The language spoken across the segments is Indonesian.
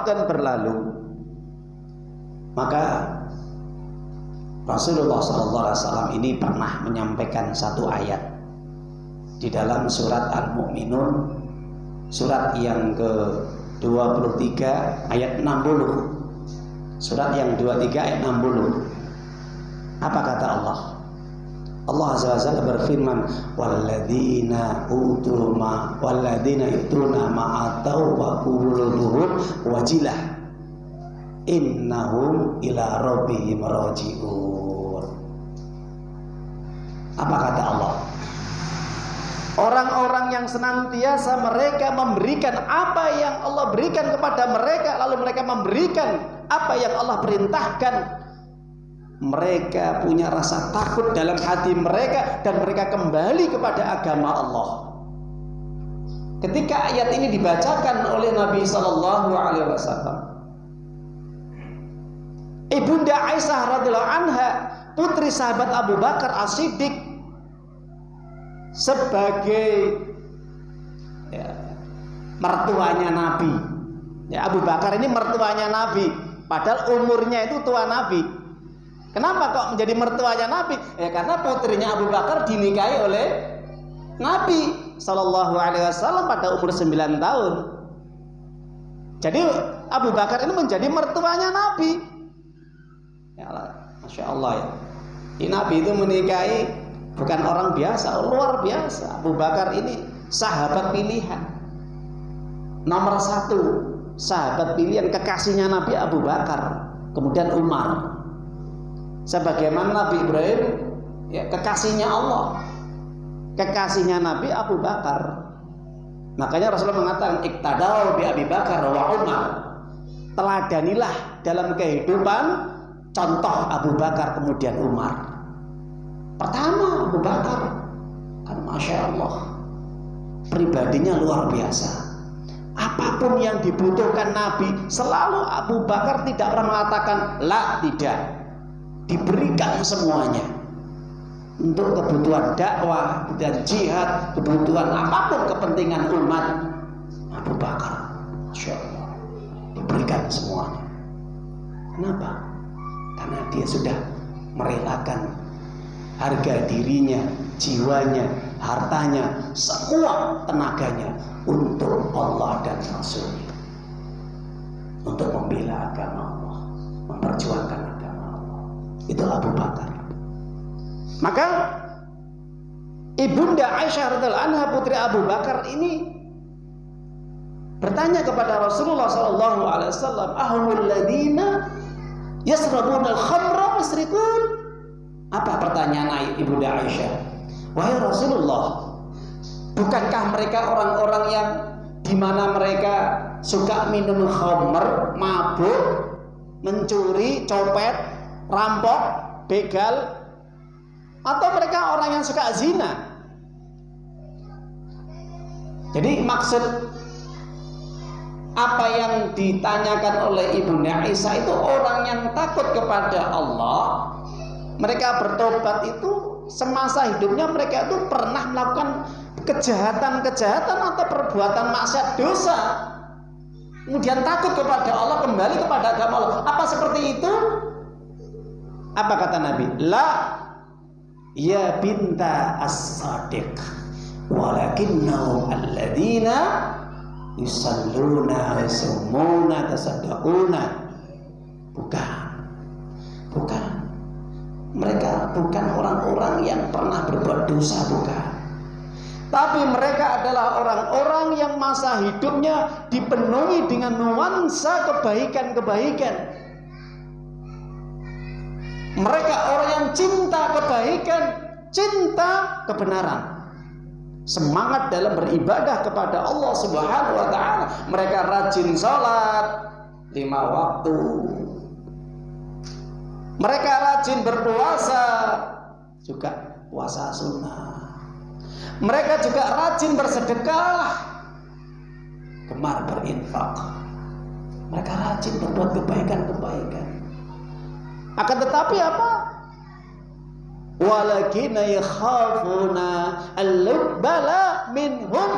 akan berlalu. Maka Rasulullah SAW ini pernah menyampaikan satu ayat di dalam surat Al-Mu'minun, surat yang ke-23 ayat 60. Surat yang 23 ayat 60. Apa kata Allah? Allah Azza wa Jalla berfirman, walladzina yutuna ma atau wa qulubuhum wajilah innahum ila rabbihim raji'un. Apa kata Allah? Orang-orang yang senantiasa mereka memberikan apa yang Allah berikan kepada mereka, lalu mereka memberikan apa yang Allah perintahkan, mereka punya rasa takut dalam hati mereka dan mereka kembali kepada agama Allah. Ketika ayat ini dibacakan oleh Nabi SAW, Ibunda Aisyah radhiyallahu anha, putri sahabat Abu Bakar As-Siddiq, sebagai mertuanya Nabi. Abu Bakar ini mertuanya Nabi, padahal umurnya itu tua Nabi. Kenapa kok menjadi mertuanya Nabi? Karena putrinya Abu Bakar dinikahi oleh Nabi Sallallahu Alaihi Wasallam pada umur 9 tahun. Jadi Abu Bakar ini menjadi mertuanya Nabi. Ya Allah, Masya Allah ya. Ini Nabi itu menikahi bukan orang biasa, luar biasa. Abu Bakar ini sahabat pilihan nomor 1, sahabat pilihan, kekasihnya Nabi Abu Bakar, kemudian Umar. Sebagaimana Nabi Ibrahim kekasihnya Allah, kekasihnya Nabi Abu Bakar. Makanya Rasulullah mengatakan iktadau bi Abi Bakar wa Umar, teladanilah dalam kehidupan contoh Abu Bakar kemudian Umar. Pertama Abu Bakar, kan Masya Allah, pribadinya luar biasa. Apapun yang dibutuhkan Nabi, selalu Abu Bakar tidak pernah mengatakan la, tidak. Diberikan semuanya untuk kebutuhan dakwah dan jihad, kebutuhan apapun kepentingan umat. Abu Bakar, Masya Allah, diberikan semuanya. Kenapa? Karena dia sudah merelakan harga dirinya, jiwanya, hartanya, semua tenaganya untuk Allah dan Rasulnya, untuk membela agama Allah, memperjuangkan agama Allah. Itu Abu Bakar. Maka Ibunda Aisyah radhiyallahu anha, putri Abu Bakar ini bertanya kepada Rasulullah sallallahu alaihi wasallam, ahumul ladina yasrabuna al-khamra musyrikun? Apa pertanyaan Ibunda Aisyah? Wahai Rasulullah, bukankah mereka orang-orang yang dimana mereka suka minum khamr, mabuk, mencuri, copet, rampok, begal, atau mereka orang yang suka zina? Jadi maksud apa yang ditanyakan oleh Ibunda Aisyah itu orang yang takut kepada Allah. Mereka bertobat itu semasa hidupnya, mereka itu pernah melakukan kejahatan-kejahatan atau perbuatan maksiat dosa, kemudian takut kepada Allah, kembali kepada agama Allah. Apa seperti itu? Apa kata Nabi? La, ya binta as-sadiq, walakinnahum alladzina yusalluna yasumuna tasaddaquna. Bukan. Mereka bukan orang-orang yang pernah berbuat dosa, bukan. Tapi mereka adalah orang-orang yang masa hidupnya dipenuhi dengan nuansa kebaikan-kebaikan. Mereka orang yang cinta kebaikan, cinta kebenaran, semangat dalam beribadah kepada Allah Subhanahu wa ta'ala. Mereka rajin sholat 5 waktu. Mereka rajin berpuasa, juga puasa sunnah. Mereka juga rajin bersedekah, gemar berinfak. Mereka rajin berbuat kebaikan-kebaikan. Akan tetapi apa? Walakina yakhafuna al-bala minhum.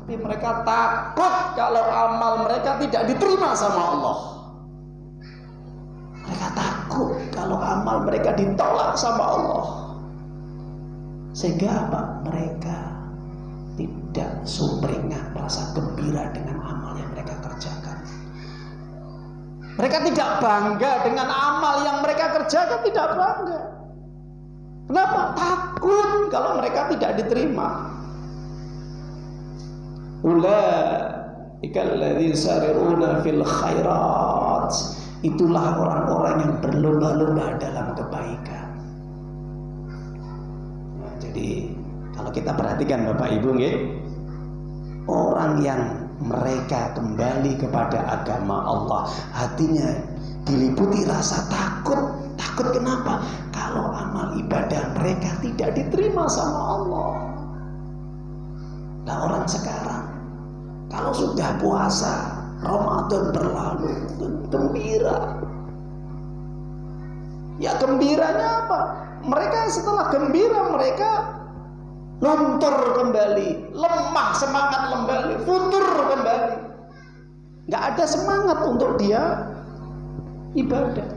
Tapi mereka takut kalau amal mereka tidak diterima sama Allah. Mereka takut kalau amal mereka ditolak sama Allah. Sehingga apa? Mereka tidak sumringah, merasa gembira dengan amal yang mereka kerjakan. Mereka tidak bangga dengan amal yang mereka kerjakan, tidak bangga. Kenapa? Takut kalau mereka tidak diterima. Ulaika alladzina yusari'una fil khairat. Itulah orang-orang yang berlomba-lomba dalam kebaikan. Nah, jadi kalau kita perhatikan Bapak Ibu nggih, orang yang mereka kembali kepada agama Allah, hatinya diliputi rasa takut. Takut kenapa? Kalau amal ibadah mereka tidak diterima sama Allah. Nah, orang sekarang kalau sudah puasa, Ramadan berlalu, gembira. Ya gembiranya apa? Mereka setelah gembira, mereka luntur kembali, lemah semangat kembali, futur kembali. Gak ada semangat untuk dia ibadah.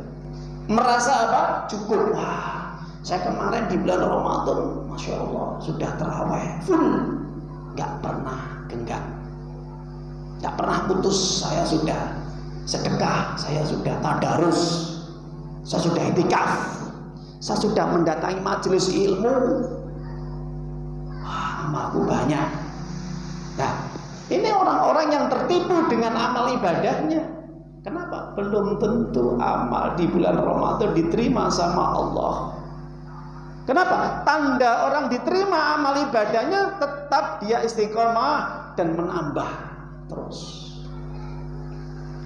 Merasa apa? Cukup. Wah, saya kemarin di bulan Ramadan, Masya Allah, sudah terawih full. Gak pernah genggam, gak pernah putus. Saya sudah sedekah, saya sudah tadarus, saya sudah itikaf, saya sudah mendatangi majelis ilmu. Wah, amalku banyak. Nah, ini orang-orang yang tertipu dengan amal ibadahnya. Kenapa? Belum tentu amal di bulan Ramadan diterima sama Allah. Kenapa? Tanda orang diterima amal ibadahnya tetap dia istiqomah dan menambah terus.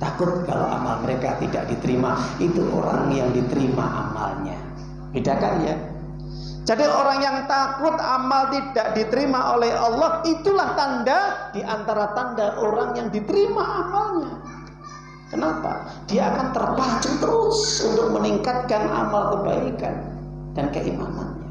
Takut kalau amal mereka tidak diterima, itu orang yang diterima amalnya. Bedakan ya. Jadi orang yang takut amal tidak diterima oleh Allah, itulah tanda di antara tanda orang yang diterima amalnya. Kenapa? Dia akan terpacu terus untuk meningkatkan amal kebaikan dan keimanannya.